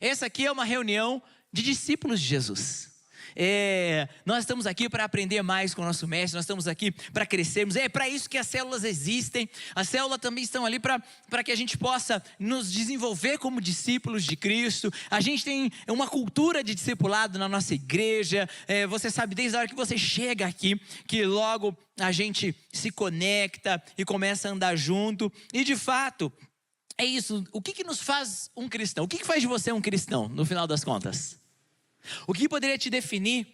Essa aqui é uma reunião de discípulos de Jesus. Nós estamos aqui para aprender mais com o nosso mestre, nós estamos aqui para crescermos. É para isso que as células existem. As células também estão ali para que a gente possa nos desenvolver como discípulos de Cristo. A gente tem uma cultura de discipulado na nossa igreja. Você sabe desde a hora que você chega aqui, que logo a gente se conecta e começa a andar junto. E de fato, é isso. O que nos faz um cristão? O que faz de você um cristão, no final das contas? O que poderia te definir?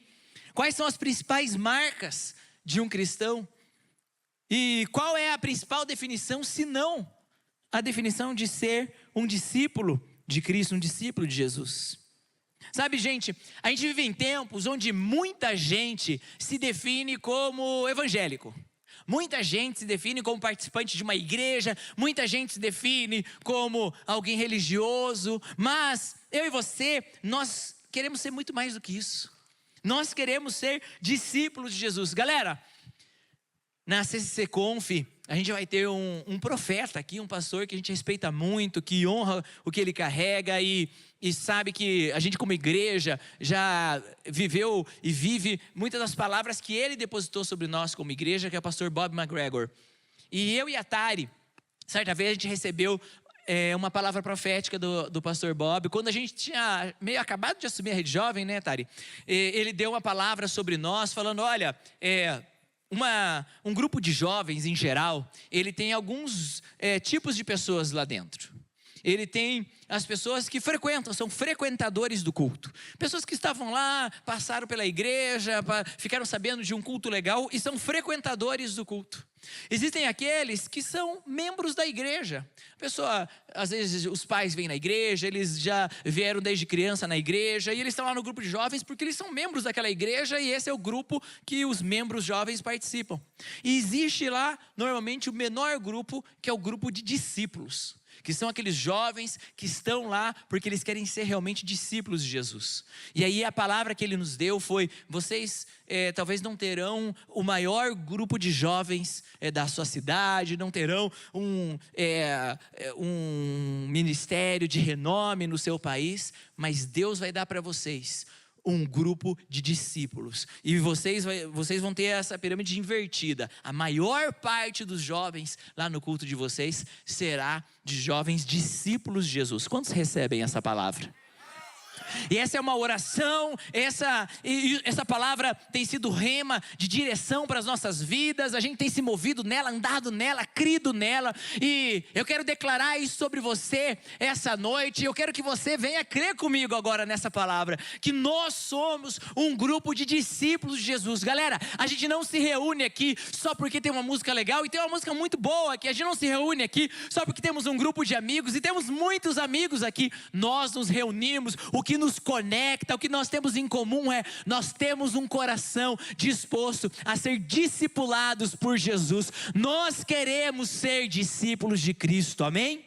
Quais são as principais marcas de um cristão? E qual é a principal definição, se não a definição de ser um discípulo de Cristo, um discípulo de Jesus? Sabe, gente, a gente vive em tempos onde muita gente se define como evangélico. Muita gente se define como participante de uma igreja, muita gente se define como alguém religioso, mas eu e você, nós queremos ser muito mais do que isso. Nós queremos ser discípulos de Jesus. Galera, na CCC Conf, a gente vai ter um profeta aqui, um pastor que a gente respeita muito, que honra o que ele carrega e sabe que a gente como igreja já viveu e vive muitas das palavras que ele depositou sobre nós como igreja, que é o pastor Bob McGregor. E eu e a Tari, certa vez a gente recebeu uma palavra profética do pastor Bob, quando a gente tinha meio acabado de assumir a Rede Jovem, né, Tari? Ele deu uma palavra sobre nós, falando, olha, um grupo de jovens em geral, ele tem alguns tipos de pessoas lá dentro. Ele tem as pessoas que frequentam, são frequentadores do culto. Pessoas que estavam lá, passaram pela igreja, ficaram sabendo de um culto legal e são frequentadores do culto. Existem aqueles que são membros da igreja. A pessoa, às vezes os pais vêm na igreja, eles já vieram desde criança na igreja e eles estão lá no grupo de jovens porque eles são membros daquela igreja e esse é o grupo que os membros jovens participam. E existe lá, normalmente, o menor grupo, que é o grupo de discípulos, que são aqueles jovens que estão lá porque eles querem ser realmente discípulos de Jesus. E aí a palavra que ele nos deu foi, vocês talvez não terão o maior grupo de jovens da sua cidade, não terão um ministério de renome no seu país, mas Deus vai dar para vocês um grupo de discípulos, e vocês vão ter essa pirâmide invertida. A maior parte dos jovens lá no culto de vocês será de jovens discípulos de Jesus. Quantos recebem essa palavra? E essa é uma oração, essa palavra tem sido rema de direção para as nossas vidas. A gente tem se movido nela, andado nela, crido nela. E eu quero declarar isso sobre você essa noite. Eu quero que você venha crer comigo agora nessa palavra, que nós somos um grupo de discípulos de Jesus. Galera, a gente não se reúne aqui só porque tem uma música legal e tem uma música muito boa aqui. A gente não se reúne aqui só porque temos um grupo de amigos e temos muitos amigos aqui. Nós nos reunimos, o que nos conecta, o que nós temos em comum nós temos um coração disposto a ser discipulados por Jesus. Nós queremos ser discípulos de Cristo, amém?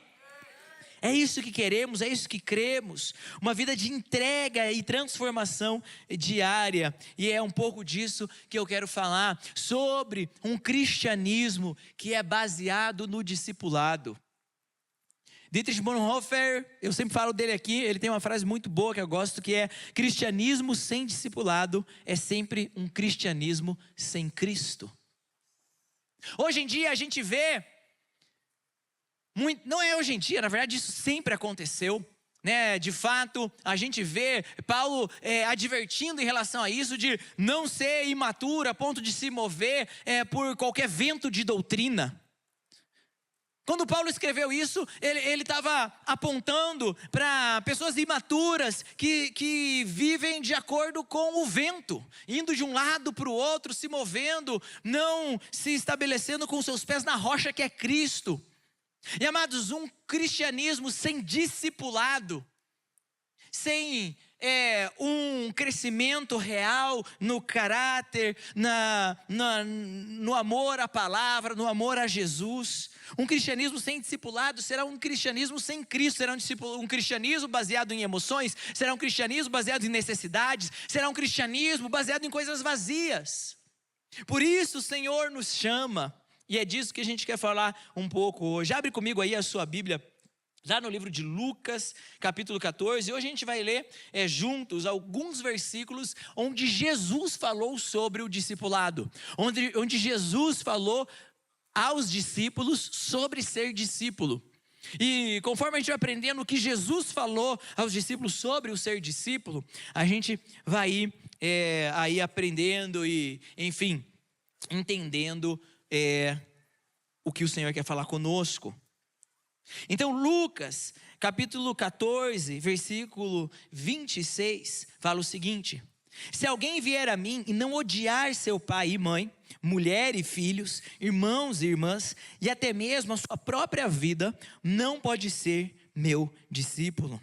É isso que queremos, é isso que cremos. Uma vida de entrega e transformação diária. E é um pouco disso que eu quero falar, sobre um cristianismo que é baseado no discipulado. Dietrich Bonhoeffer, eu sempre falo dele aqui, ele tem uma frase muito boa que eu gosto, que é: cristianismo sem discipulado é sempre um cristianismo sem Cristo. Hoje em dia a gente vê, não é hoje em dia, na verdade isso sempre aconteceu, né? De fato, a gente vê Paulo advertindo em relação a isso, de não ser imaturo a ponto de se mover por qualquer vento de doutrina. Quando Paulo escreveu isso, ele estava apontando para pessoas imaturas que vivem de acordo com o vento, indo de um lado para o outro, se movendo, não se estabelecendo com seus pés na rocha que é Cristo. E amados, um cristianismo sem discipulado, sem um crescimento real no caráter, no amor à palavra, no amor a Jesus. Um cristianismo sem discipulado será um cristianismo sem Cristo, será um cristianismo baseado em emoções, será um cristianismo baseado em necessidades, será um cristianismo baseado em coisas vazias. Por isso o Senhor nos chama, e é disso que a gente quer falar um pouco hoje. Abre comigo aí a sua Bíblia lá no livro de Lucas, capítulo 14. Hoje a gente vai ler juntos alguns versículos onde Jesus falou sobre o discipulado, onde Jesus falou aos discípulos sobre ser discípulo. E conforme a gente vai aprendendo o que Jesus falou aos discípulos sobre o ser discípulo, a gente vai ir aí aprendendo e, enfim, entendendo o que o Senhor quer falar conosco. Então Lucas, capítulo 14, versículo 26, fala o seguinte: se alguém vier a mim e não odiar seu pai e mãe, mulher e filhos, irmãos e irmãs, e até mesmo a sua própria vida, não pode ser meu discípulo.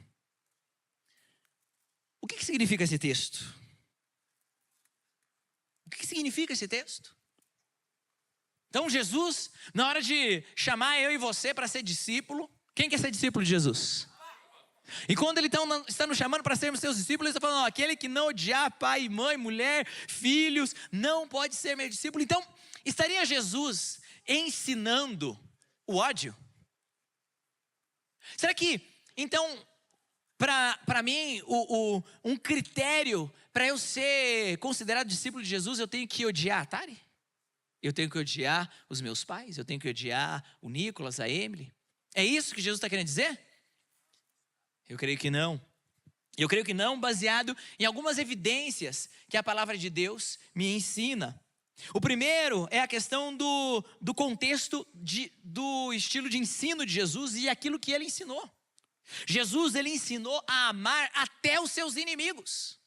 O que significa esse texto? O que significa esse texto? Então Jesus, na hora de chamar eu e você para ser discípulo, quem quer ser discípulo de Jesus? E quando ele está nos chamando para sermos seus discípulos, ele está falando, aquele que não odiar pai e mãe, mulher, filhos, não pode ser meu discípulo. Então, estaria Jesus ensinando o ódio? Será que, então, para mim, um critério para eu ser considerado discípulo de Jesus, eu tenho que odiar a Atari? Eu tenho que odiar os meus pais? Eu tenho que odiar o Nicolas, a Emily? É isso que Jesus está querendo dizer? Eu creio que não. Eu creio que não, baseado em algumas evidências que a palavra de Deus me ensina. O primeiro é a questão do contexto do estilo de ensino de Jesus e aquilo que ele ensinou. Jesus, ele ensinou a amar até os seus inimigos.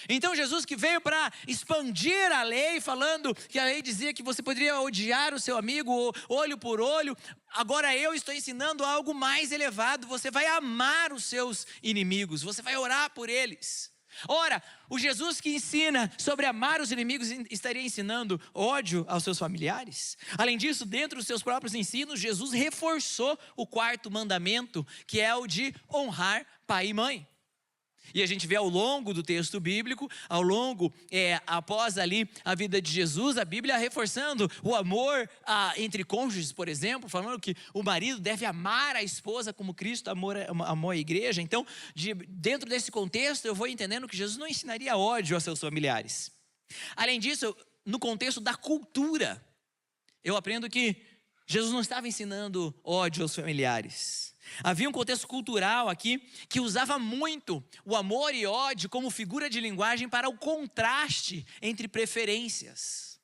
Então Jesus, que veio para expandir a lei, falando que a lei dizia que você poderia odiar o seu amigo olho por olho, agora eu estou ensinando algo mais elevado. Você vai amar os seus inimigos, você vai orar por eles. Ora, o Jesus que ensina sobre amar os inimigos estaria ensinando ódio aos seus familiares? Além disso, dentro dos seus próprios ensinos, Jesus reforçou o quarto mandamento, que é o de honrar pai e mãe. E a gente vê ao longo do texto bíblico, após ali a vida de Jesus, a Bíblia reforçando o amor entre cônjuges, por exemplo, falando que o marido deve amar a esposa como Cristo amou a igreja. Então, dentro desse contexto, eu vou entendendo que Jesus não ensinaria ódio aos seus familiares. Além disso, no contexto da cultura, eu aprendo que Jesus não estava ensinando ódio aos familiares. Havia um contexto cultural aqui que usava muito o amor e ódio como figura de linguagem para o contraste entre preferências.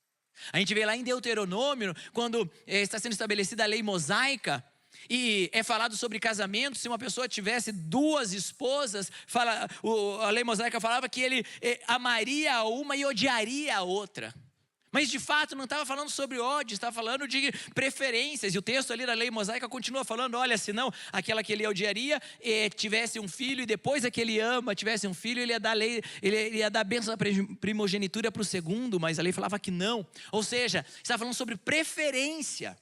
A gente vê lá em Deuteronômio, quando está sendo estabelecida a lei mosaica, e é falado sobre casamento. Se uma pessoa tivesse duas esposas, a lei mosaica falava que ele amaria uma e odiaria a outra. Mas de fato não estava falando sobre ódio, estava falando de preferências. E o texto ali da lei mosaica continua falando, olha, se não aquela que ele odiaria tivesse um filho, e depois a que ele ama tivesse um filho, ele ia dar bênção da primogenitura para o segundo, mas a lei falava que não. Ou seja, estava falando sobre preferência.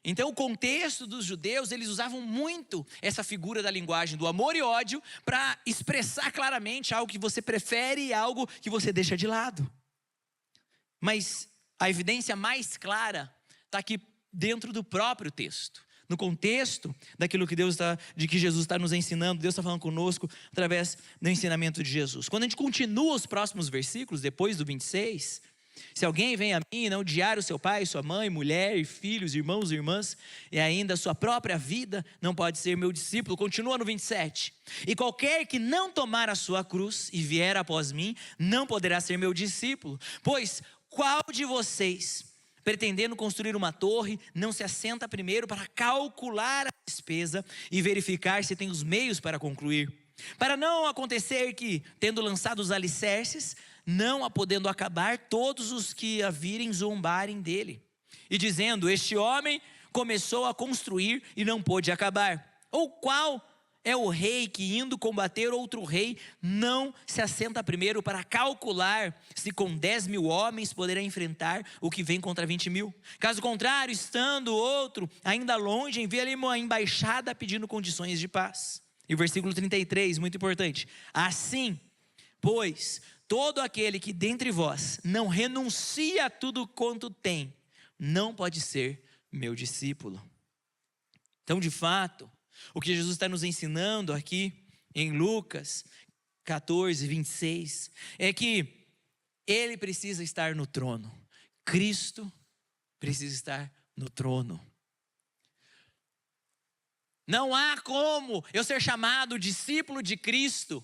Então o contexto dos judeus, eles usavam muito essa figura da linguagem do amor e ódio para expressar claramente algo que você prefere e algo que você deixa de lado. Mas a evidência mais clara está aqui dentro do próprio texto. No contexto daquilo que que Jesus está nos ensinando, Deus está falando conosco através do ensinamento de Jesus. Quando a gente continua os próximos versículos, depois do 26, se alguém vem a mim e não odiar o seu pai, sua mãe, mulher, filhos, irmãos e irmãs, e ainda a sua própria vida, não pode ser meu discípulo. Continua no 27. E qualquer que não tomar a sua cruz e vier após mim, não poderá ser meu discípulo. Pois qual de vocês, pretendendo construir uma torre, não se assenta primeiro para calcular a despesa e verificar se tem os meios para concluir? Para não acontecer que, tendo lançado os alicerces, não a podendo acabar, todos os que a virem zombarem dele, e dizendo, este homem começou a construir e não pôde acabar. Ou qual é o rei que, indo combater outro rei, não se assenta primeiro para calcular se com 10.000 homens poderá enfrentar o que vem contra 20.000? Caso contrário, estando outro ainda longe, envia-lhe uma embaixada pedindo condições de paz. E o versículo 33, muito importante. Assim, pois, todo aquele que dentre vós não renuncia a tudo quanto tem, não pode ser meu discípulo. Então, de fato, o que Jesus está nos ensinando aqui em Lucas 14, 26, é que Ele precisa estar no trono. Cristo precisa estar no trono. Não há como eu ser chamado discípulo de Cristo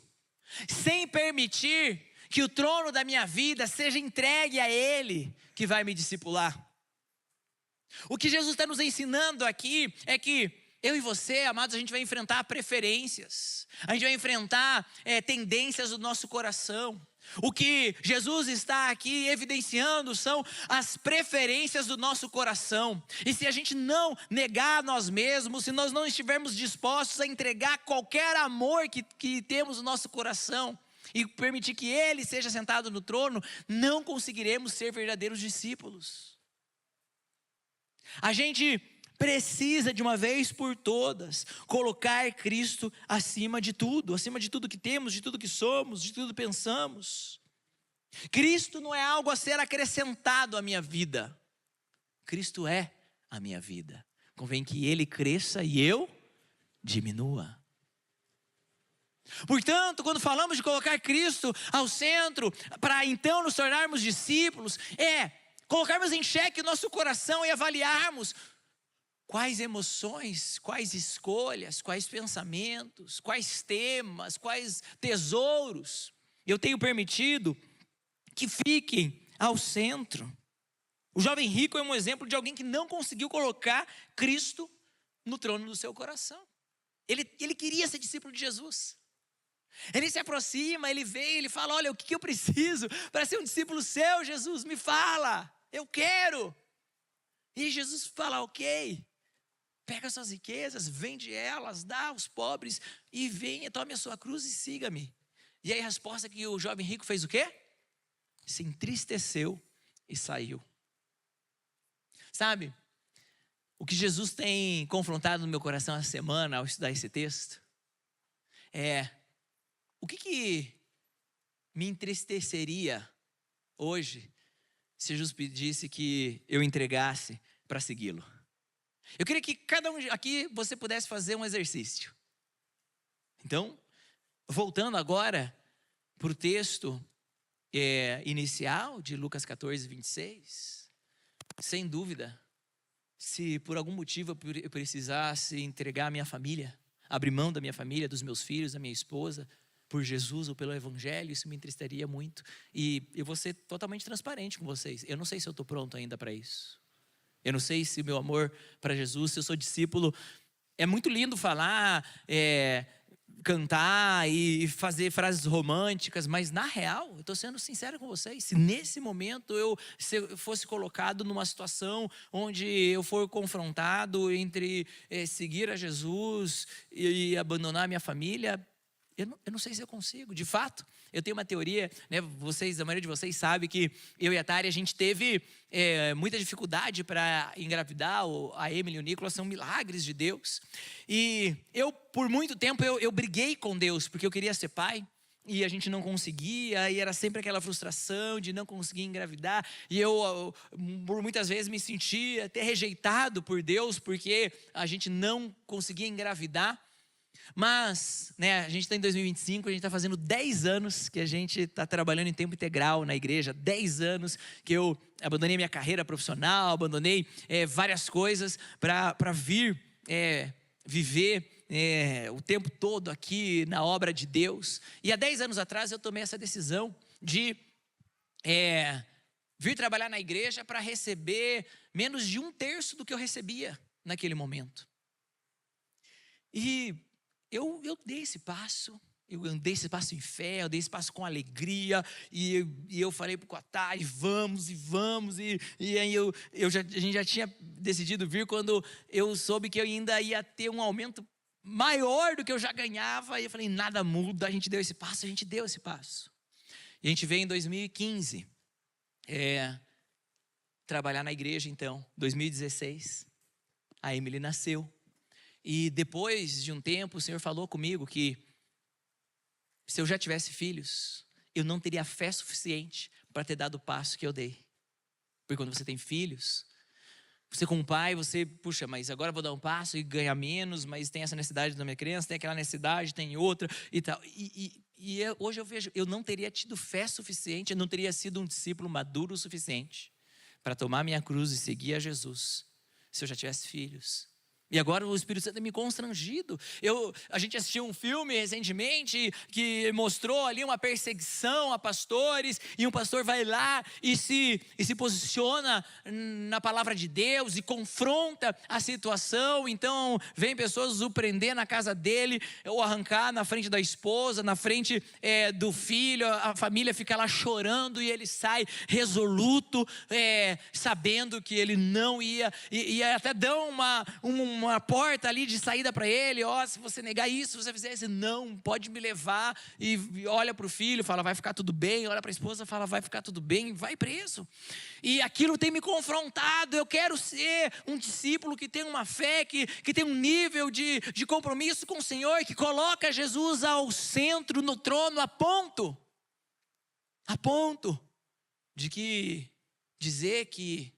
sem permitir que o trono da minha vida seja entregue a Ele que vai me discipular. O que Jesus está nos ensinando aqui é que eu e você, amados, a gente vai enfrentar preferências, a gente vai enfrentar tendências do nosso coração. O que Jesus está aqui evidenciando são as preferências do nosso coração. E se a gente não negar nós mesmos, se nós não estivermos dispostos a entregar qualquer amor que temos no nosso coração e permitir que Ele seja sentado no trono, não conseguiremos ser verdadeiros discípulos. A gente precisa de uma vez por todas colocar Cristo acima de tudo que temos, de tudo que somos, de tudo que pensamos. Cristo não é algo a ser acrescentado à minha vida. Cristo é a minha vida. Convém que Ele cresça e eu diminua. Portanto, quando falamos de colocar Cristo ao centro, para então nos tornarmos discípulos, colocarmos em xeque o nosso coração e avaliarmos quais emoções, quais escolhas, quais pensamentos, quais temas, quais tesouros eu tenho permitido que fiquem ao centro. O jovem rico é um exemplo de alguém que não conseguiu colocar Cristo no trono do seu coração. Ele queria ser discípulo de Jesus. Ele se aproxima, ele vem, ele fala: olha, o que eu preciso para ser um discípulo seu, Jesus? Me fala, eu quero. E Jesus fala: ok, pega suas riquezas, vende elas, dá aos pobres e venha, tome a sua cruz e siga-me. E aí a resposta que o jovem rico fez o quê? Se entristeceu e saiu. Sabe, o que Jesus tem confrontado no meu coração essa semana ao estudar esse texto é: o que me entristeceria hoje se Jesus pedisse que eu entregasse para segui-lo? Eu queria que cada um aqui, você pudesse fazer um exercício. Então, voltando agora para o texto inicial de Lucas 14, 26, sem dúvida, se por algum motivo eu precisasse entregar a minha família, abrir mão da minha família, dos meus filhos, da minha esposa, por Jesus ou pelo Evangelho, isso me entristaria muito. E eu vou ser totalmente transparente com vocês. Eu não sei se eu estou pronto ainda para isso. Eu não sei se o meu amor para Jesus, se eu sou discípulo. É muito lindo falar, cantar e fazer frases românticas, mas na real, eu estou sendo sincero com vocês, se nesse momento se eu fosse colocado numa situação onde eu for confrontado entre seguir a Jesus e abandonar a minha família, eu não sei se eu consigo. De fato, eu tenho uma teoria, né? A maioria de vocês sabe que eu e a Tari, a gente teve muita dificuldade para engravidar. A Emily e o Nicolas são milagres de Deus. E eu, por muito tempo, eu briguei com Deus, porque eu queria ser pai. E a gente não conseguia, e era sempre aquela frustração de não conseguir engravidar. E eu, por muitas vezes, me sentia até rejeitado por Deus, porque a gente não conseguia engravidar. Mas, né, a gente está em 2025, a gente está fazendo 10 anos que a gente está trabalhando em tempo integral na igreja. 10 anos que eu abandonei minha carreira profissional, abandonei várias coisas para vir viver o tempo todo aqui na obra de Deus. E há 10 anos atrás eu tomei essa decisão de vir trabalhar na igreja para receber menos de 1/3 do que eu recebia naquele momento. E eu dei esse passo, eu andei esse passo em fé, eu dei esse passo com alegria, e eu falei para o Quatari: vamos, e aí a gente já tinha decidido vir quando eu soube que eu ainda ia ter um aumento maior do que eu já ganhava, e eu falei: nada muda, a gente deu esse passo. E a gente veio em 2015, trabalhar na igreja. Então, 2016, a Emily nasceu. E depois de um tempo, o Senhor falou comigo que se eu já tivesse filhos, eu não teria fé suficiente para ter dado o passo que eu dei. Porque quando você tem filhos, Você como pai, você, puxa, mas agora eu vou dar um passo e ganhar menos, mas tem essa necessidade da minha criança, tem aquela necessidade, tem outra e tal. Hoje eu vejo, eu não teria tido fé suficiente, eu não teria sido um discípulo maduro o suficiente para tomar minha cruz e seguir a Jesus, se eu já tivesse filhos. E agora o Espírito Santo tem me constrangido. A gente assistiu um filme recentemente que mostrou ali uma perseguição a pastores, e um pastor vai lá e se posiciona na palavra de Deus e confronta a situação. Então vem pessoas o prender na casa dele, ou arrancar na frente da esposa, na frente do filho. A família fica lá chorando e ele sai resoluto, sabendo que ele não ia, e até dão uma porta ali de saída para ele. Se você negar isso, se você fizer isso, não, pode me levar. E olha para o filho, fala, vai ficar tudo bem. Olha para a esposa, fala, vai ficar tudo bem. Vai preso. E aquilo tem me confrontado. Eu quero ser um discípulo que tem uma fé, que tem um nível de compromisso com o Senhor, que coloca Jesus ao centro, no trono, a ponto de que dizer que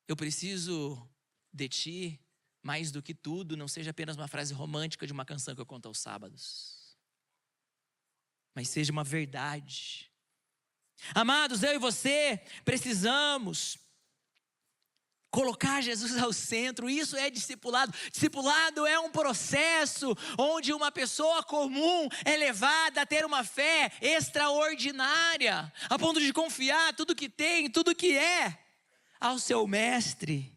eu preciso de ti mais do que tudo não seja apenas uma frase romântica de uma canção que eu conto aos sábados, mas seja uma verdade. Amados, eu e você precisamos colocar Jesus ao centro. Isso é discipulado. Discipulado é um processo onde uma pessoa comum é levada a ter uma fé extraordinária, a ponto de confiar tudo que tem, tudo que é ao seu mestre.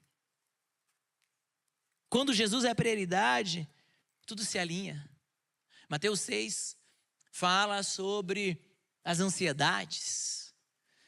Quando Jesus é a prioridade, tudo se alinha. Mateus 6 fala sobre as ansiedades.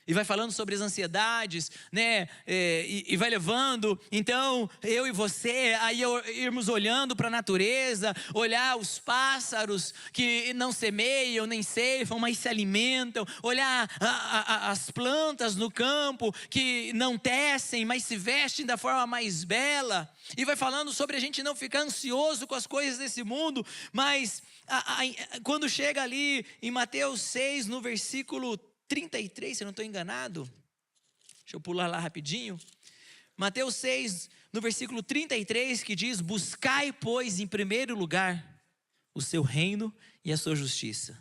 E vai falando sobre as ansiedades, né? E vai levando, então, eu e você, aí irmos olhando para a natureza, olhar os pássaros que não semeiam, nem ceifam, mas se alimentam, olhar as plantas no campo que não tecem, mas se vestem da forma mais bela. E vai falando sobre a gente não ficar ansioso com as coisas desse mundo, mas quando chega ali em Mateus 6, no versículo 33, se eu não estou enganado, deixa eu pular lá rapidinho. Mateus 6, no versículo 33, que diz: buscai, pois, em primeiro lugar o seu reino e a sua justiça,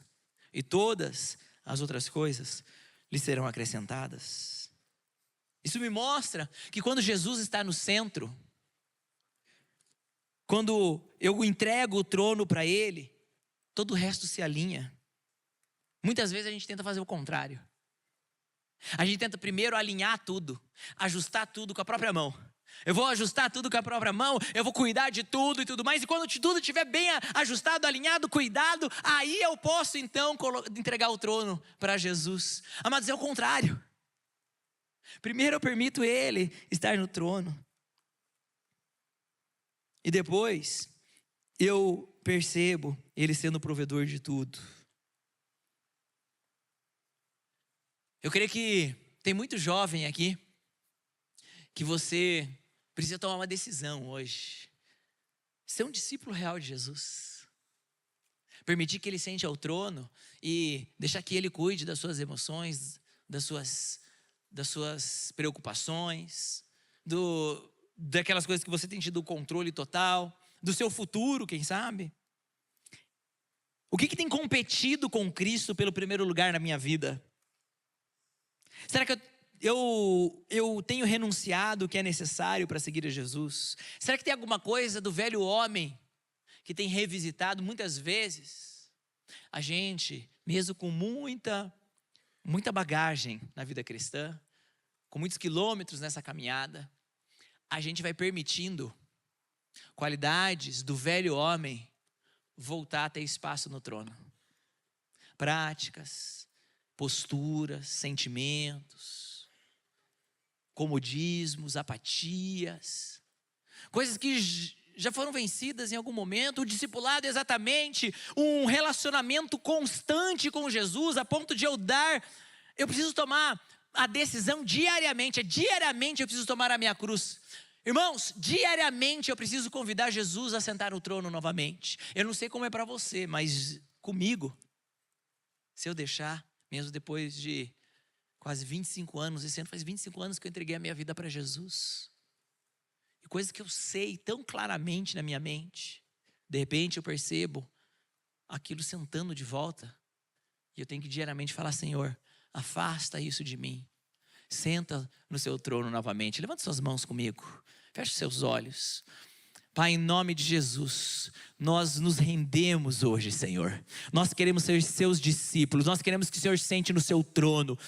e todas as outras coisas lhe serão acrescentadas. Isso me mostra que quando Jesus está no centro, quando eu entrego o trono para Ele, todo o resto se alinha. Muitas vezes a gente tenta fazer o contrário. A gente tenta primeiro alinhar tudo, ajustar tudo com a própria mão. Eu vou ajustar tudo com a própria mão, eu vou cuidar de tudo e tudo mais. E quando tudo estiver bem ajustado, alinhado, cuidado, aí eu posso então entregar o trono para Jesus. Amados, é o contrário. Primeiro eu permito Ele estar no trono. E depois eu percebo Ele sendo o provedor de tudo. Eu creio que tem muito jovem aqui que você precisa tomar uma decisão hoje. Ser um discípulo real de Jesus. Permitir que Ele sente ao trono e deixar que Ele cuide das suas emoções, das suas preocupações, daquelas coisas que você tem tido o controle total, do seu futuro, quem sabe. O que tem competido com Cristo pelo primeiro lugar na minha vida? Será que eu tenho renunciado o que é necessário para seguir a Jesus? Será que tem alguma coisa do velho homem que tem revisitado muitas vezes? A gente, mesmo com muita bagagem na vida cristã, com muitos quilômetros nessa caminhada, a gente vai permitindo qualidades do velho homem voltar a ter espaço no trono. Práticas, posturas, sentimentos, comodismos, apatias, coisas que já foram vencidas em algum momento. O discipulado é exatamente um relacionamento constante com Jesus, a ponto de eu preciso tomar a decisão diariamente, diariamente eu preciso tomar a minha cruz. Irmãos, diariamente eu preciso convidar Jesus a sentar no trono novamente. Eu não sei como é para você, mas comigo, se eu deixar, mesmo depois de quase 25 anos, esse ano faz 25 anos que eu entreguei a minha vida para Jesus. e coisas que eu sei tão claramente na minha mente, de repente eu percebo aquilo sentando de volta, e eu tenho que diariamente falar: Senhor, afasta isso de mim. Senta no seu trono novamente. Levanta suas mãos comigo. Feche seus olhos. Pai, em nome de Jesus, nós nos rendemos hoje, Senhor. Nós queremos ser seus discípulos. Nós queremos que o Senhor sente no seu trono.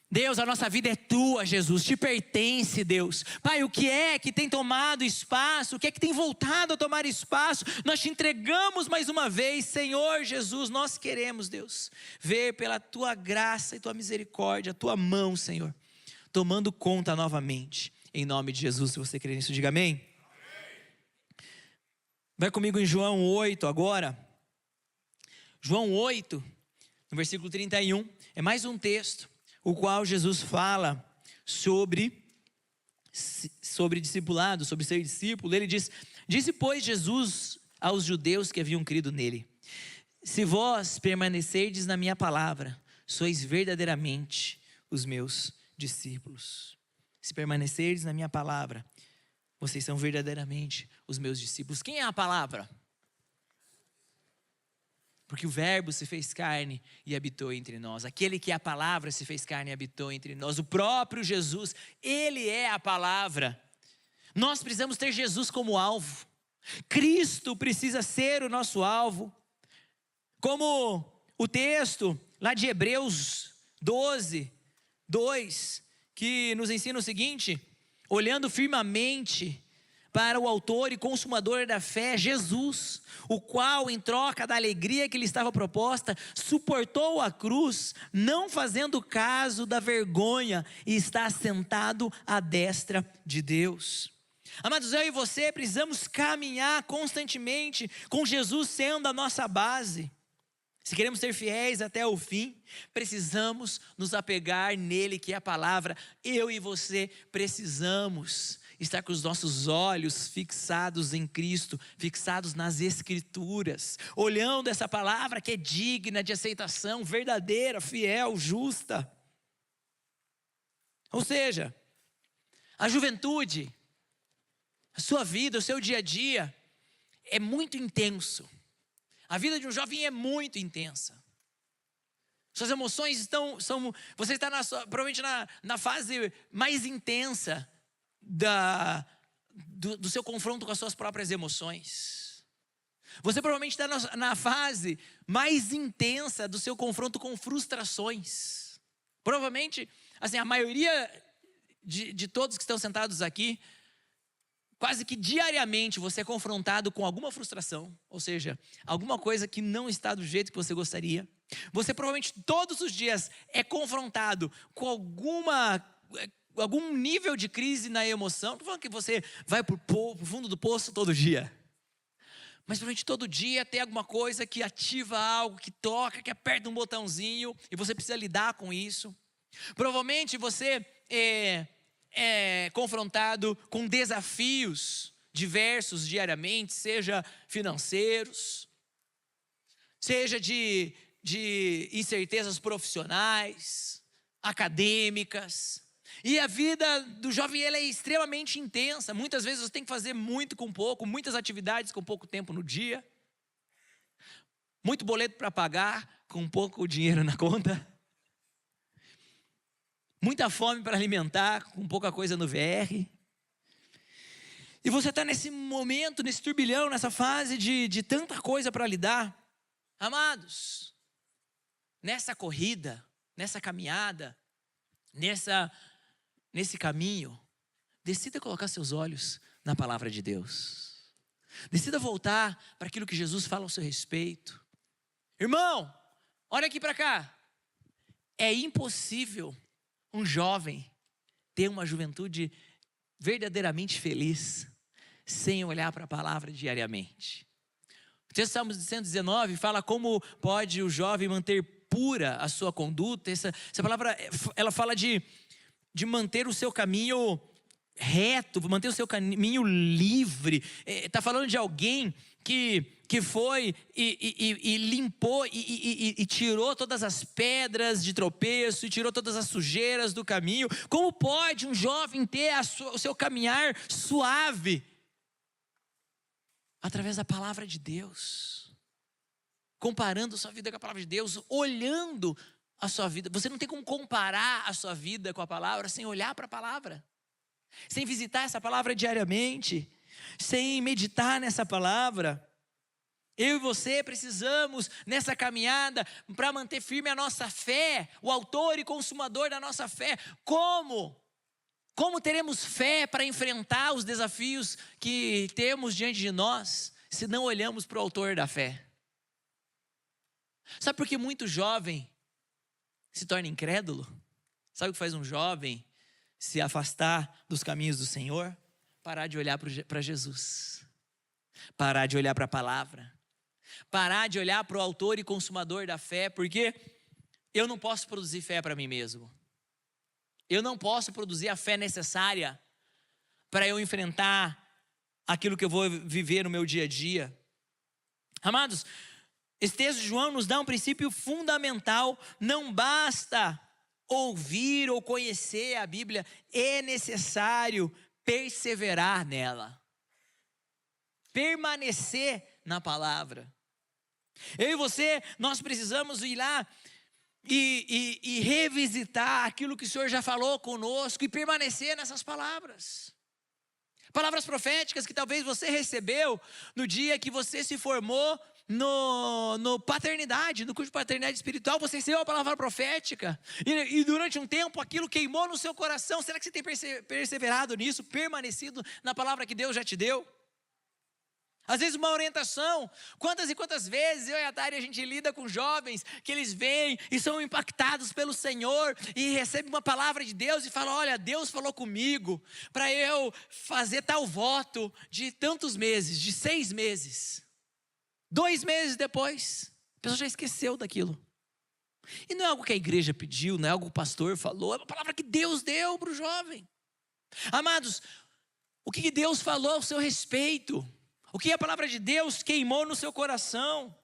Deus, a nossa vida é tua, Jesus, te pertence, Deus. Pai, o que é que tem tomado espaço, o que é que tem voltado a tomar espaço, nós te entregamos mais uma vez, Senhor Jesus. Nós queremos, Deus, ver pela tua graça e tua misericórdia, a tua mão, Senhor, tomando conta novamente, em nome de Jesus. Se você crê nisso, diga amém. Vai comigo em João 8 agora. João 8, no versículo 31, é mais um texto o qual Jesus fala sobre discipulado, sobre ser discípulo. Ele diz: disse pois Jesus aos judeus que haviam crido nele: se vós permanecerdes na minha palavra, sois verdadeiramente os meus discípulos. Se permanecerdes na minha palavra, vocês são verdadeiramente os meus discípulos. Quem é a palavra? Porque o verbo se fez carne e habitou entre nós. Aquele que é a palavra se fez carne e habitou entre nós. O próprio Jesus, ele é a palavra. Nós precisamos ter Jesus como alvo. Cristo precisa ser o nosso alvo. Como o texto lá de Hebreus 12, 2, que nos ensina o seguinte: olhando firmemente para o autor e consumador da fé, Jesus, o qual, em troca da alegria que lhe estava proposta, suportou a cruz, não fazendo caso da vergonha, e está sentado à destra de Deus. Amados, eu e você precisamos caminhar constantemente com Jesus sendo a nossa base. Se queremos ser fiéis até o fim, precisamos nos apegar nele, que é a palavra. Eu e você precisamos estar com os nossos olhos fixados em Cristo, fixados nas Escrituras, olhando essa palavra que é digna de aceitação, verdadeira, fiel, justa. Ou seja, a juventude, a sua vida, o seu dia a dia é muito intenso. A vida de um jovem é muito intensa. Suas emoções você está provavelmente na fase mais intensa do seu confronto com as suas próprias emoções. Você provavelmente está na fase mais intensa do seu confronto com frustrações. Provavelmente, assim, a maioria de todos que estão sentados aqui, quase que diariamente você é confrontado com alguma frustração, ou seja, alguma coisa que não está do jeito que você gostaria. Você provavelmente todos os dias é confrontado com algum nível de crise na emoção. Não estou falando que você vai para o fundo do poço todo dia, mas provavelmente todo dia tem alguma coisa que ativa algo, que toca, que aperta um botãozinho, e você precisa lidar com isso. Provavelmente você é confrontado com desafios diversos diariamente, seja financeiros, seja de incertezas profissionais, acadêmicas. E a vida do jovem, ela é extremamente intensa. Muitas vezes você tem que fazer muito com pouco, muitas atividades com pouco tempo no dia, muito boleto para pagar com pouco dinheiro na conta, muita fome para alimentar com pouca coisa no VR. E você está nesse momento, nesse turbilhão, nessa fase de tanta coisa para lidar. Amados, nessa corrida, nessa caminhada, nesse caminho, decida colocar seus olhos na palavra de Deus. Decida voltar para aquilo que Jesus fala ao seu respeito. Irmão, olha aqui para cá. É impossível um jovem ter uma juventude verdadeiramente feliz sem olhar para a palavra diariamente. O texto de Salmos 119 fala como pode o jovem manter pura a sua conduta. Essa palavra, ela fala de manter o seu caminho reto, manter o seu caminho livre. Está falando de alguém que foi e limpou e tirou todas as pedras de tropeço e tirou todas as sujeiras do caminho. Como pode um jovem ter o seu caminhar suave? Através da palavra de Deus. Comparando a sua vida com a palavra de Deus, olhando a sua vida. Você não tem como comparar a sua vida com a palavra sem olhar para a palavra. Sem visitar essa palavra diariamente. Sem meditar nessa palavra. Eu e você precisamos, nessa caminhada, para manter firme a nossa fé, o autor e consumador da nossa fé. Como? Como teremos fé para enfrentar os desafios que temos diante de nós, se não olhamos para o autor da fé? Sabe por que muito jovem se torna incrédulo? Sabe o que faz um jovem se afastar dos caminhos do Senhor? Parar de olhar para Jesus. Parar de olhar para a palavra. Parar de olhar para o autor e consumador da fé, porque eu não posso produzir fé para mim mesmo. Eu não posso produzir a fé necessária para eu enfrentar aquilo que eu vou viver no meu dia a dia. Amados, esse texto de João nos dá um princípio fundamental. Não basta ouvir ou conhecer a Bíblia, é necessário perseverar nela. Permanecer na palavra. Eu e você, nós precisamos ir lá e revisitar aquilo que o Senhor já falou conosco e permanecer nessas palavras. Palavras proféticas que talvez você recebeu no dia que você se formou no paternidade, no curso de paternidade espiritual. Você recebeu a palavra profética e durante um tempo aquilo queimou no seu coração. Será que você tem perseverado nisso, permanecido na palavra que Deus já te deu? Às vezes uma orientação. Quantas e quantas vezes eu e a Tari, a gente lida com jovens que eles vêm e são impactados pelo Senhor e recebem uma palavra de Deus e falam: olha, Deus falou comigo para eu fazer tal voto de tantos meses, de 6 meses. 2 meses depois, a pessoa já esqueceu daquilo. E não é algo que a igreja pediu, não é algo que o pastor falou, é uma palavra que Deus deu para o jovem. Amados, o que Deus falou ao seu respeito? O que a palavra de Deus queimou no seu coração?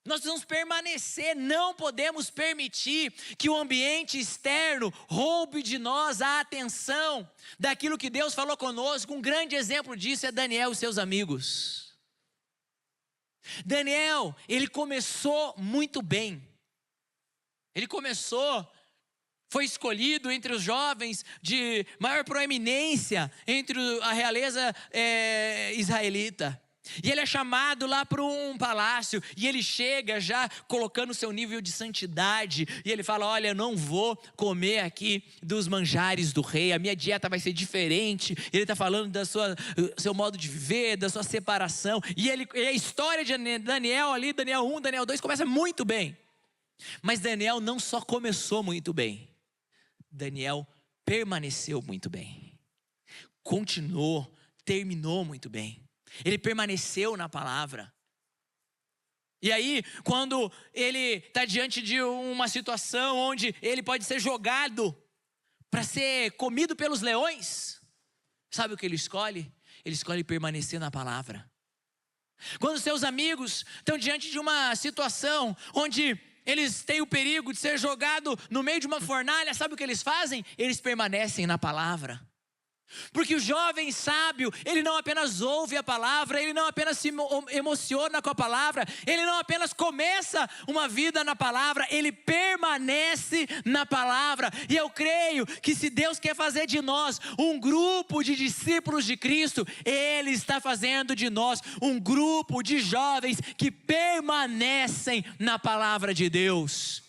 Nós precisamos permanecer, não podemos permitir que o ambiente externo roube de nós a atenção daquilo que Deus falou conosco. Um grande exemplo disso é Daniel e seus amigos. Daniel, ele começou muito bem. Foi escolhido entre os jovens de maior proeminência entre a realeza israelita. E ele é chamado lá para um palácio, e ele chega já colocando o seu nível de santidade, e ele fala: olha, eu não vou comer aqui dos manjares do rei, a minha dieta vai ser diferente. Ele está falando do seu modo de viver, da sua separação, e a história de Daniel ali, Daniel 1, Daniel 2, começa muito bem. Mas Daniel não só começou muito bem, Daniel permaneceu muito bem, continuou, terminou muito bem. Ele permaneceu na palavra. E aí, quando ele está diante de uma situação onde ele pode ser jogado para ser comido pelos leões, sabe o que ele escolhe? Ele escolhe permanecer na palavra. Quando seus amigos estão diante de uma situação onde eles têm o perigo de ser jogado no meio de uma fornalha, sabe o que eles fazem? Eles permanecem na palavra. Porque o jovem sábio, ele não apenas ouve a palavra, ele não apenas se emociona com a palavra, ele não apenas começa uma vida na palavra, ele permanece na palavra. E eu creio que se Deus quer fazer de nós um grupo de discípulos de Cristo, Ele está fazendo de nós um grupo de jovens que permanecem na palavra de Deus.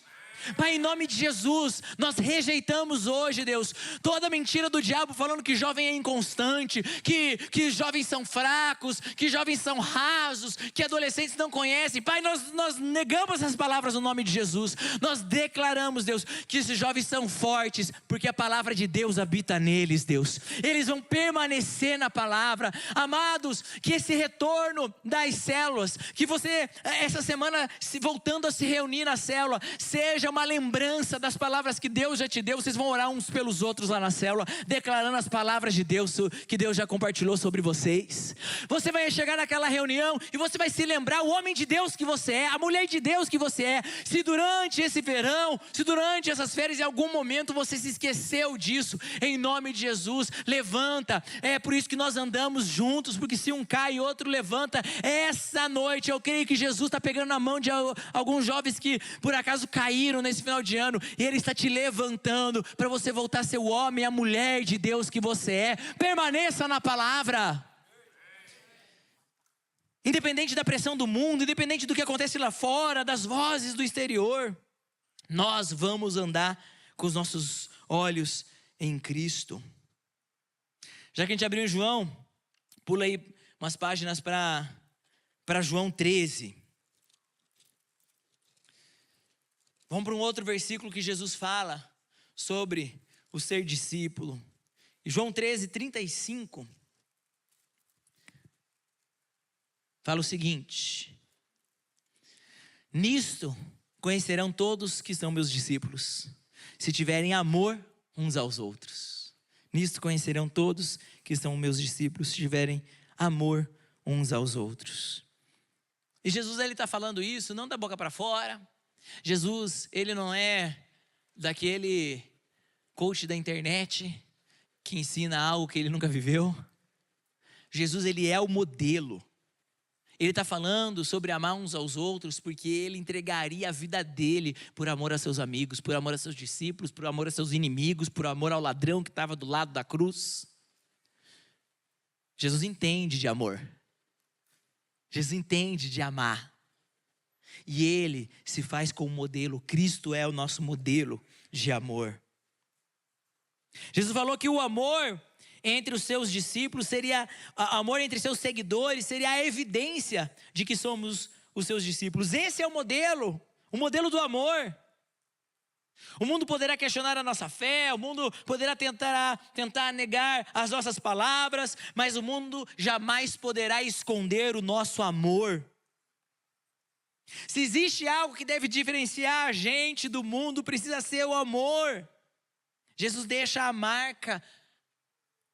Pai, em nome de Jesus, nós rejeitamos hoje, Deus, toda mentira do diabo falando que jovem é inconstante, que jovens são fracos, que jovens são rasos, que adolescentes não conhecem. Pai, nós negamos essas palavras no nome de Jesus. Nós declaramos, Deus, que esses jovens são fortes, porque a palavra de Deus habita neles, Deus. Eles vão permanecer na palavra. Amados, que esse retorno das células, que você, essa semana, voltando a se reunir na célula, seja uma uma lembrança das palavras que Deus já te deu. Vocês vão orar uns pelos outros lá na célula, declarando as palavras de Deus, que Deus já compartilhou sobre vocês. Você vai chegar naquela reunião e você vai se lembrar o homem de Deus que você é, a mulher de Deus que você é. Se durante esse verão, se durante essas férias, em algum momento você se esqueceu disso, em nome de Jesus, levanta. É por isso que nós andamos juntos, porque se um cai e outro levanta. Essa noite eu creio que Jesus está pegando na mão de alguns jovens que por acaso caíram nesse final de ano, e Ele está te levantando para você voltar a ser o homem e a mulher de Deus que você é. Permaneça na palavra. Independente da pressão do mundo, independente do que acontece lá fora, das vozes do exterior, nós vamos andar com os nossos olhos em Cristo. Já que a gente abriu em João, pula aí umas páginas para João 13. Vamos para um outro versículo que Jesus fala sobre o ser discípulo. João 13, 35. Fala o seguinte: nisto conhecerão todos que são meus discípulos, se tiverem amor uns aos outros. Nisto conhecerão todos que são meus discípulos, se tiverem amor uns aos outros. E Jesus, ele está falando isso não da boca para fora. Jesus, ele não é daquele coach da internet que ensina algo que ele nunca viveu. Jesus, ele é o modelo. Ele está falando sobre amar uns aos outros, porque ele entregaria a vida dele por amor a seus amigos, por amor a seus discípulos, por amor a seus inimigos, por amor ao ladrão que estava do lado da cruz. Jesus entende de amor. Jesus entende de amar. E ele se faz como modelo. Cristo é o nosso modelo de amor. Jesus falou que o amor entre os seus discípulos seria, amor entre seus seguidores seria a evidência de que somos os seus discípulos. Esse é o modelo do amor. O mundo poderá questionar a nossa fé, o mundo poderá tentar negar as nossas palavras, mas o mundo jamais poderá esconder o nosso amor. Se existe algo que deve diferenciar a gente do mundo, precisa ser o amor. Jesus deixa a marca,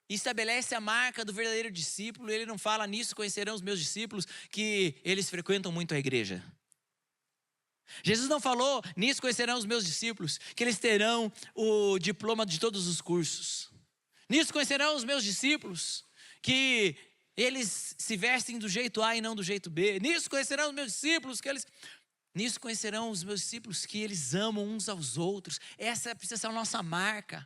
estabelece a marca do verdadeiro discípulo. Ele não fala: nisso conhecerão os meus discípulos, que eles frequentam muito a igreja. Jesus não falou: nisso conhecerão os meus discípulos, que eles terão o diploma de todos os cursos. Nisso conhecerão os meus discípulos, que eles se vestem do jeito A e não do jeito B. Nisso conhecerão os meus discípulos, nisso conhecerão os meus discípulos, que eles amam uns aos outros. Essa precisa ser a nossa marca.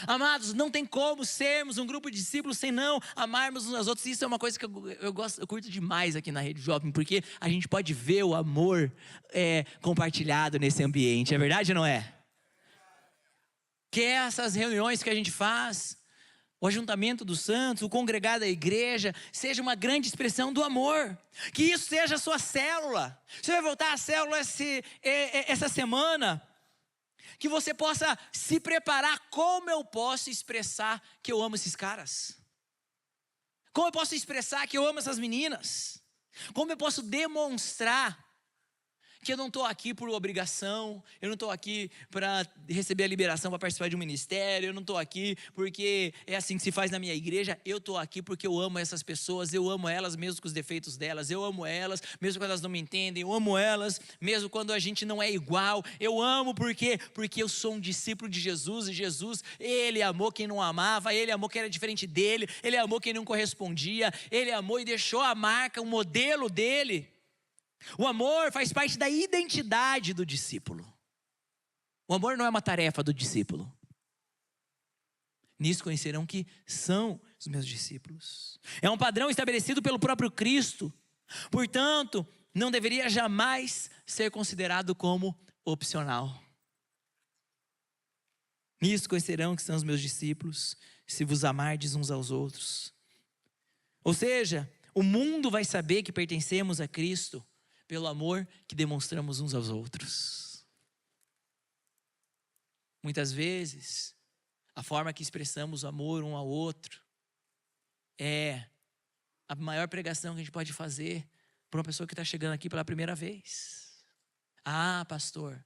Amados, não tem como sermos um grupo de discípulos sem não amarmos uns aos outros. Isso é uma coisa que eu curto demais aqui na Rede Jovem, porque a gente pode ver o amor compartilhado nesse ambiente. É verdade ou não é? Que essas reuniões que a gente faz, o ajuntamento dos santos, o congregar da igreja, seja uma grande expressão do amor. Que isso seja a sua célula. Você vai voltar à célula essa semana. Que você possa se preparar. Como eu posso expressar que eu amo esses caras? Como eu posso expressar que eu amo essas meninas? Como eu posso demonstrar que eu não estou aqui por obrigação, eu não estou aqui para receber a liberação para participar de um ministério, eu não estou aqui porque é assim que se faz na minha igreja. Eu estou aqui porque eu amo essas pessoas, eu amo elas mesmo com os defeitos delas, eu amo elas mesmo quando elas não me entendem, eu amo elas mesmo quando a gente não é igual. Eu amo porque eu sou um discípulo de Jesus, e Jesus, ele amou quem não amava, ele amou quem era diferente dele, ele amou quem não correspondia, ele amou e deixou a marca, o modelo dele. O amor faz parte da identidade do discípulo. O amor não é uma tarefa do discípulo. Nisso conhecerão que são os meus discípulos. É um padrão estabelecido pelo próprio Cristo. Portanto, não deveria jamais ser considerado como opcional. Nisso conhecerão que são os meus discípulos, se vos amardes uns aos outros. Ou seja, o mundo vai saber que pertencemos a Cristo pelo amor que demonstramos uns aos outros. Muitas vezes, a forma que expressamos o amor um ao outro é a maior pregação que a gente pode fazer para uma pessoa que está chegando aqui pela primeira vez. Ah, pastor,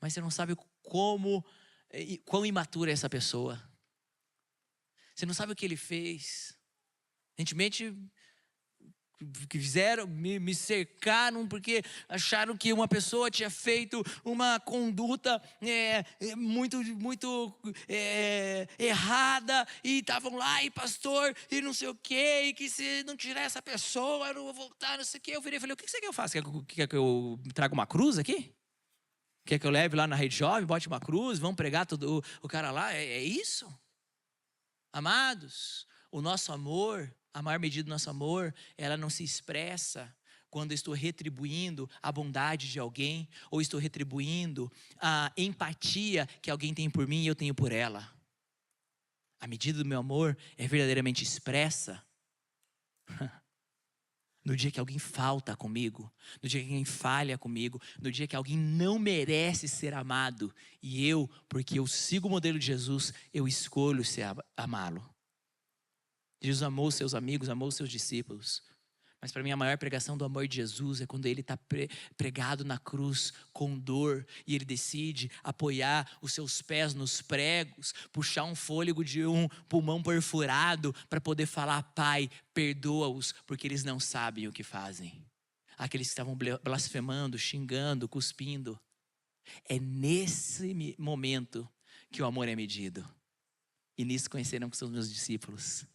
mas você não sabe quão imatura é essa pessoa. Você não sabe o que ele fez. Recentemente, fizeram, me cercaram porque acharam que uma pessoa tinha feito uma conduta muito errada, e estavam lá, e pastor, e não sei o quê, e que se não tirar essa pessoa, eu não vou voltar, não sei o quê. Eu virei e falei, o que você quer que eu faça? Quer que eu traga uma cruz aqui? Quer que eu leve lá na Rede Jovem, bote uma cruz, vamos pregar todo o cara lá? É isso? Amados, o nosso amor, a maior medida do nosso amor, ela não se expressa quando eu estou retribuindo a bondade de alguém, ou estou retribuindo a empatia que alguém tem por mim e eu tenho por ela. A medida do meu amor é verdadeiramente expressa no dia que alguém falta comigo, no dia que alguém falha comigo, no dia que alguém não merece ser amado, e eu, porque eu sigo o modelo de Jesus, eu escolho amá-lo. Jesus amou os seus amigos, amou os seus discípulos. Mas para mim a maior pregação do amor de Jesus é quando ele está pregado na cruz com dor, e ele decide apoiar os seus pés nos pregos, puxar um fôlego de um pulmão perfurado para poder falar: Pai, perdoa-os, porque eles não sabem o que fazem. Aqueles que estavam blasfemando, xingando, cuspindo. É nesse momento que o amor é medido. E nisso conheceram que são os meus discípulos.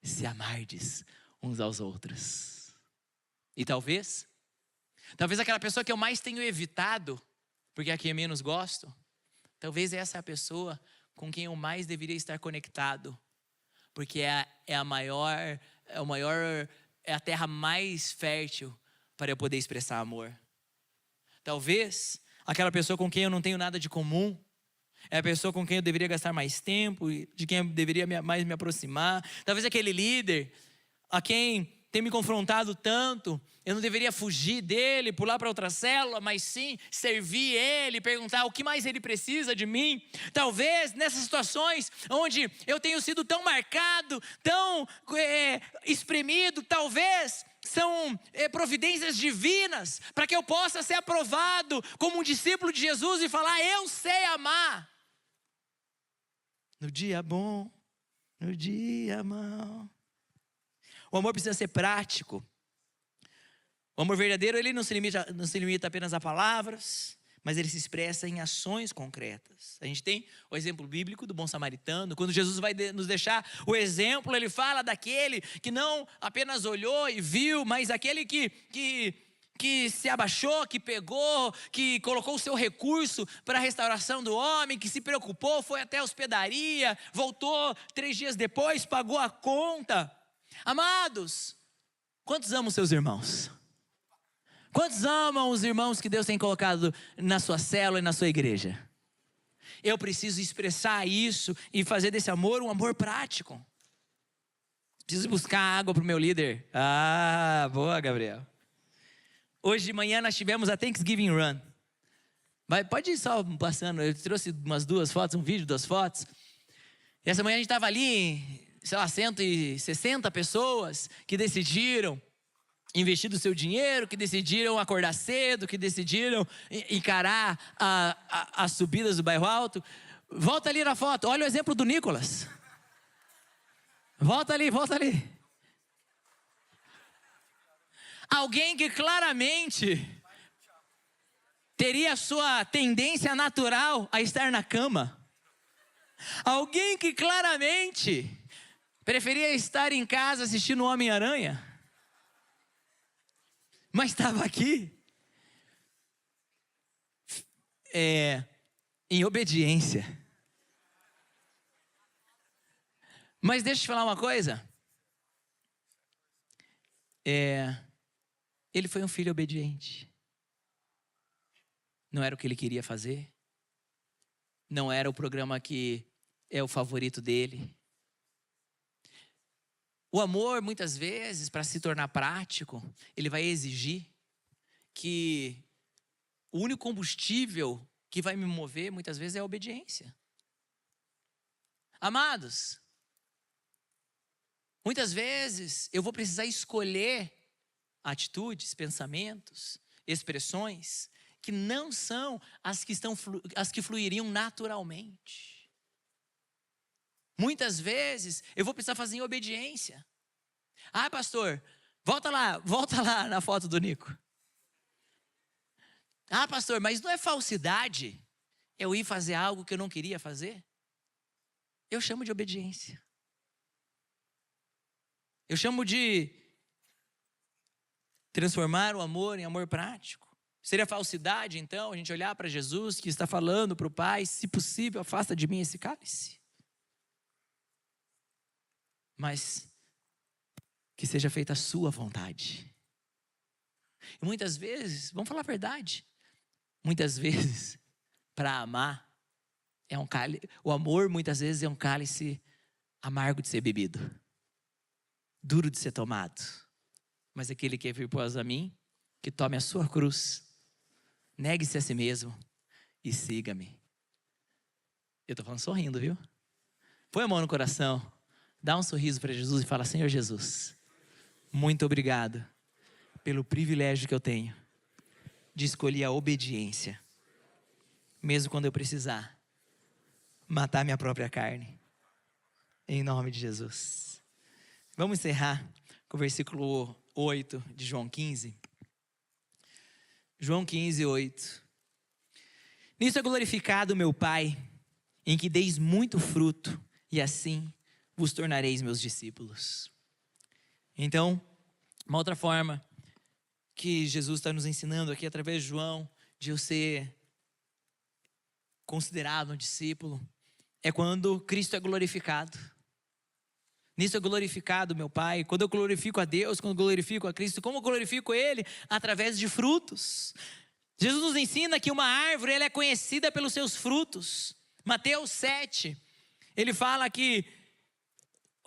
Se amardes uns aos outros. E talvez aquela pessoa que eu mais tenho evitado, porque é a quem eu menos gosto, talvez essa é a pessoa com quem eu mais deveria estar conectado, porque é a terra mais fértil para eu poder expressar amor. Talvez aquela pessoa com quem eu não tenho nada de comum, é a pessoa com quem eu deveria gastar mais tempo, de quem eu deveria mais me aproximar. Talvez aquele líder a quem tem me confrontado tanto, eu não deveria fugir dele, pular para outra célula, mas sim servir ele, perguntar o que mais ele precisa de mim. Talvez nessas situações onde eu tenho sido tão marcado, tão espremido, talvez são providências divinas para que eu possa ser aprovado como um discípulo de Jesus e falar: eu sei amar. No dia bom, no dia mau. O amor precisa ser prático. O amor verdadeiro, ele não se limita apenas a palavras, mas ele se expressa em ações concretas. A gente tem o exemplo bíblico do bom samaritano. Quando Jesus vai nos deixar o exemplo, ele fala daquele que não apenas olhou e viu, mas aquele que se abaixou, que pegou, que colocou o seu recurso para a restauração do homem, que se preocupou, foi até a hospedaria, voltou 3 dias depois, pagou a conta. Amados, quantos amam seus irmãos? Quantos amam os irmãos que Deus tem colocado na sua célula e na sua igreja? Eu preciso expressar isso e fazer desse amor um amor prático. Preciso buscar água para o meu líder. Ah, boa, Gabriel. Hoje de manhã nós tivemos a Thanksgiving Run. Pode ir só passando, eu trouxe umas 2 fotos, um vídeo, 2 fotos. E essa manhã a gente estava ali, 160 pessoas que decidiram investir do seu dinheiro, que decidiram acordar cedo, que decidiram encarar as subidas do bairro alto. Volta ali na foto, olha o exemplo do Nicolas. Volta ali. Alguém que claramente teria a sua tendência natural a estar na cama. Alguém que claramente preferia estar em casa assistindo o Homem-Aranha, mas estava aqui em obediência. Mas deixa eu te falar uma coisa. Ele foi um filho obediente. Não era o que ele queria fazer. Não era o programa que é o favorito dele. O amor, muitas vezes, para se tornar prático, ele vai exigir que o único combustível que vai me mover, muitas vezes, é a obediência. Amados, muitas vezes eu vou precisar escolher atitudes, pensamentos, expressões que não são as que fluiriam naturalmente. Muitas vezes eu vou precisar fazer em obediência. Ah, pastor, volta lá na foto do Nico. Ah, pastor, mas não é falsidade eu ir fazer algo que eu não queria fazer? Eu chamo de obediência. Eu chamo de transformar o amor em amor prático. Seria falsidade, então, a gente olhar para Jesus que está falando para o Pai, se possível, afasta de mim esse cálice. Mas que seja feita a sua vontade. E muitas vezes, vamos falar a verdade, muitas vezes, para amar, o amor muitas vezes é um cálice amargo de ser bebido, duro de ser tomado. Mas aquele que vir após a mim, que tome a sua cruz, negue-se a si mesmo e siga-me. Eu estou falando sorrindo, viu? Põe a mão no coração, dá um sorriso para Jesus e fala: Senhor Jesus, muito obrigado pelo privilégio que eu tenho de escolher a obediência, mesmo quando eu precisar matar minha própria carne, em nome de Jesus. Vamos encerrar com o versículo 8 de João 15. João 15, 8. Nisso é glorificado meu Pai, em que deis muito fruto, e assim vos tornareis meus discípulos. Então, uma outra forma que Jesus está nos ensinando aqui através de João, de eu ser considerado um discípulo, é quando Cristo é glorificado. Nisso é glorificado meu Pai. Quando eu glorifico a Deus, quando eu glorifico a Cristo, como eu glorifico Ele? Através de frutos. Jesus nos ensina que uma árvore ela é conhecida pelos seus frutos. Mateus 7, ele fala que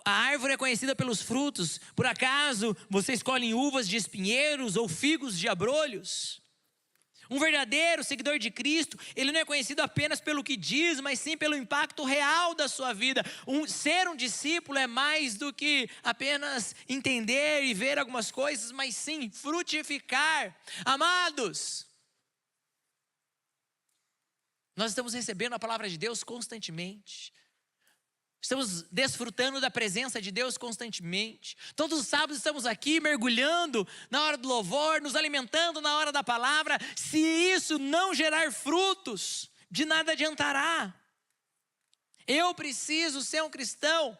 a árvore é conhecida pelos frutos. Por acaso vocês colhem uvas de espinheiros ou figos de abrolhos? Um verdadeiro seguidor de Cristo, ele não é conhecido apenas pelo que diz, mas sim pelo impacto real da sua vida. Ser um discípulo é mais do que apenas entender e ver algumas coisas, mas sim frutificar. Amados, nós estamos recebendo a palavra de Deus constantemente. Estamos desfrutando da presença de Deus constantemente. Todos os sábados estamos aqui mergulhando na hora do louvor, nos alimentando na hora da palavra. Se isso não gerar frutos, de nada adiantará. Eu preciso ser um cristão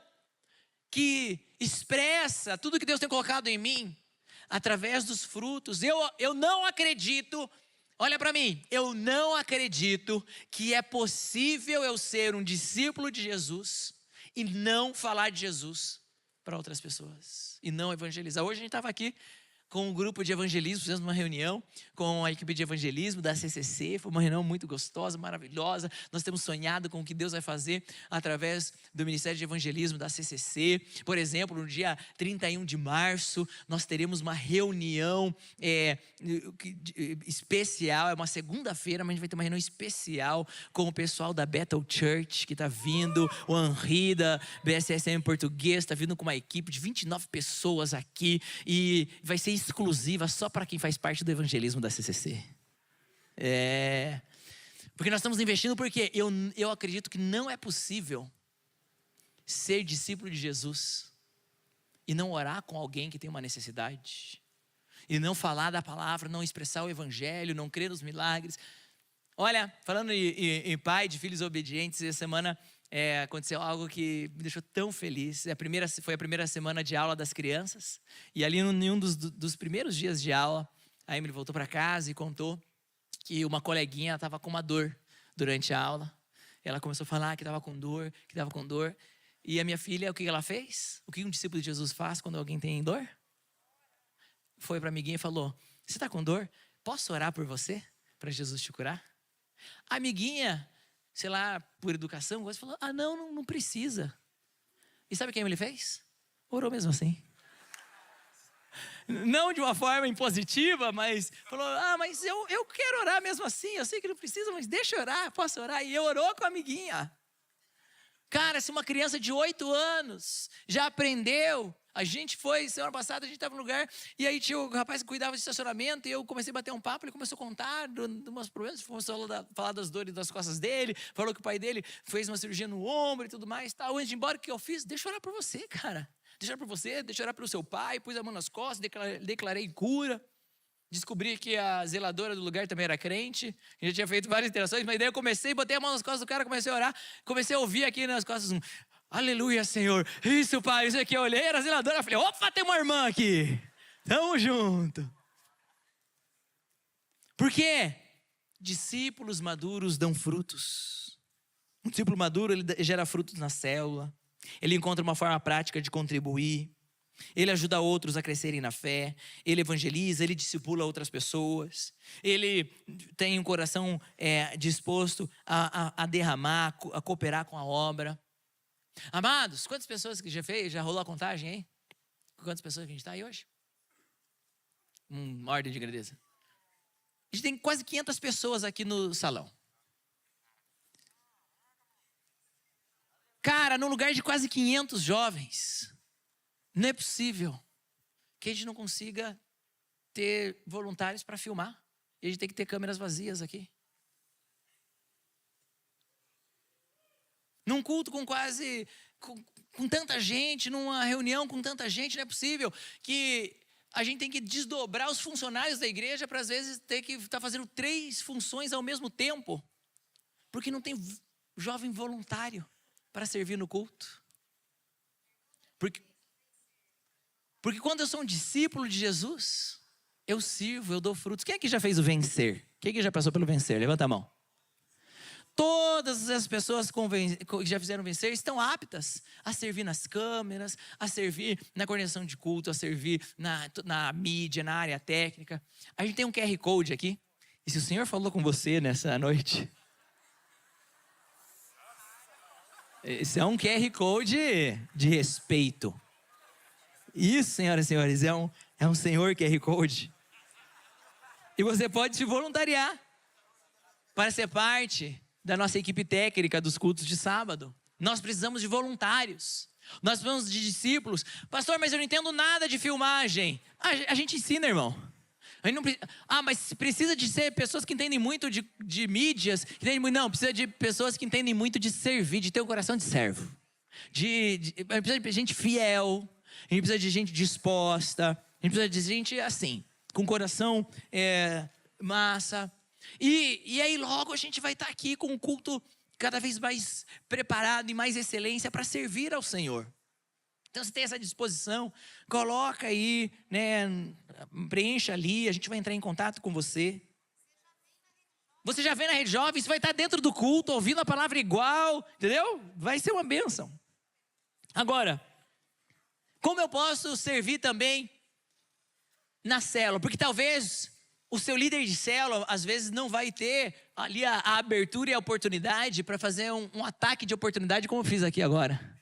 que expressa tudo que Deus tem colocado em mim através dos frutos. Eu não acredito, olha para mim, eu não acredito que é possível eu ser um discípulo de Jesus e não falar de Jesus para outras pessoas, e não evangelizar. Hoje a gente estava aqui com um grupo de evangelismo, fizemos uma reunião com a equipe de evangelismo da CCC, foi uma reunião muito gostosa, maravilhosa. Nós temos sonhado com o que Deus vai fazer através do Ministério de Evangelismo da CCC. Por exemplo, no dia 31 de março, nós teremos uma reunião especial, é uma segunda-feira, mas a gente vai ter uma reunião especial com o pessoal da Bethel Church, que está vindo, o Henri da BSSM Português, está vindo com uma equipe de 29 pessoas aqui, e vai ser exclusiva só para quem faz parte do evangelismo da CCC. Porque nós estamos investindo, porque eu acredito que não é possível ser discípulo de Jesus e não orar com alguém que tem uma necessidade, e não falar da palavra, não expressar o evangelho, não crer nos milagres. Olha, falando em pai de filhos obedientes, essa semana aconteceu algo que me deixou tão feliz. Foi a primeira semana de aula das crianças, e ali em um dos primeiros dias de aula, a Emily voltou para casa e contou que uma coleguinha estava com uma dor durante a aula. Ela começou a falar que estava com dor, e a minha filha, o que ela fez? O que um discípulo de Jesus faz quando alguém tem dor? Foi para a amiguinha e falou: você está com dor? Posso orar por você? Para Jesus te curar? A amiguinha, sei lá, por educação, falou: não precisa. E sabe o que a Emily fez? Orou mesmo assim. Não de uma forma impositiva, mas falou: mas eu quero orar mesmo assim. Eu sei que não precisa, mas deixa eu orar, posso orar. E orou com a amiguinha. Cara, se uma criança de 8 anos já aprendeu A gente foi, semana passada, a gente estava no lugar, e aí tinha o rapaz que cuidava de estacionamento, e eu comecei a bater um papo, ele começou a contar dos meus problemas, começou a falar das dores das costas dele, falou que o pai dele fez uma cirurgia no ombro e tudo mais, tal. Antes de ir embora, o que eu fiz? Deixa eu orar por você, cara. Deixa eu orar por você, deixa eu orar pelo seu pai, pus a mão nas costas, declarei cura. Descobri que a zeladora do lugar também era crente. Já tinha feito várias interações, mas daí eu comecei, botei a mão nas costas do cara, comecei a orar. Comecei a ouvir aqui nas costas aleluia, Senhor. Isso, pai, isso aqui. Eu olhei, era a zeladora. Falei, opa, tem uma irmã aqui. Tamo junto. Por quê? Discípulos maduros dão frutos. Um discípulo maduro, ele gera frutos na célula. Ele encontra uma forma prática de contribuir. Ele ajuda outros a crescerem na fé. Ele evangeliza, ele discipula outras pessoas. Ele tem um coração disposto a derramar, a cooperar com a obra. Amados, quantas pessoas que já fez? Já rolou a contagem aí? Quantas pessoas que a gente está aí hoje? Ordem de grandeza. A gente tem quase 500 pessoas aqui no salão. Cara, num lugar de quase 500 jovens, não é possível que a gente não consiga ter voluntários para filmar. E a gente tem que ter câmeras vazias aqui. Num culto com tanta gente, numa reunião com tanta gente, não é possível que a gente tem que desdobrar os funcionários da igreja para às vezes ter que estar fazendo 3 funções ao mesmo tempo. Porque não tem jovem voluntário para servir no culto. Porque quando eu sou um discípulo de Jesus, eu sirvo, eu dou frutos. Quem aqui já fez o vencer? Quem aqui já passou pelo vencer? Levanta a mão. Todas as pessoas que já fizeram vencer estão aptas a servir nas câmeras, a servir na coordenação de culto, a servir na mídia, na área técnica. A gente tem um QR Code aqui. E se o Senhor falou com você nessa noite, esse é um QR Code de respeito. Isso, senhoras e senhores, é um Senhor QR Code. E você pode se voluntariar para ser parte da nossa equipe técnica dos cultos de sábado. Nós precisamos de voluntários. Nós precisamos de discípulos. Pastor, mas eu não entendo nada de filmagem. A gente ensina, irmão. A gente não mas precisa de ser pessoas que entendem muito de mídias. Não, precisa de pessoas que entendem muito de servir, de ter o coração de servo. Precisa de gente fiel. A gente precisa de gente disposta. A gente precisa de gente assim, com coração massa. E aí logo a gente vai estar aqui com um culto cada vez mais preparado e mais excelência para servir ao Senhor. Então você tem essa disposição, coloca aí, né, preencha ali, a gente vai entrar em contato com você. Você já vem na Rede Jovem, você vai estar dentro do culto, ouvindo a palavra igual, entendeu? Vai ser uma bênção. Agora, como eu posso servir também na célula? Porque talvez o seu líder de célula, às vezes, não vai ter ali a abertura e a oportunidade para fazer um ataque de oportunidade, como eu fiz aqui agora.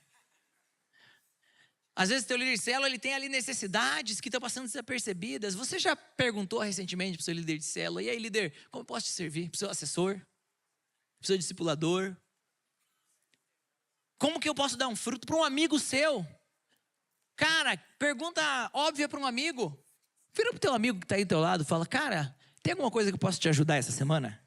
Às vezes, o teu líder de célula, ele tem ali necessidades que estão passando desapercebidas. Você já perguntou recentemente para o seu líder de célula, e aí, líder, como eu posso te servir? Para o seu assessor? Para o seu discipulador? Como que eu posso dar um fruto para um amigo seu? Cara, pergunta óbvia para um amigo. Vira pro teu amigo que está aí do teu lado e fala, cara, tem alguma coisa que eu posso te ajudar essa semana?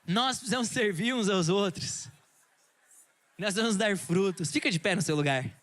Nós precisamos servir uns aos outros. Nós vamos dar frutos. Fica de pé no seu lugar.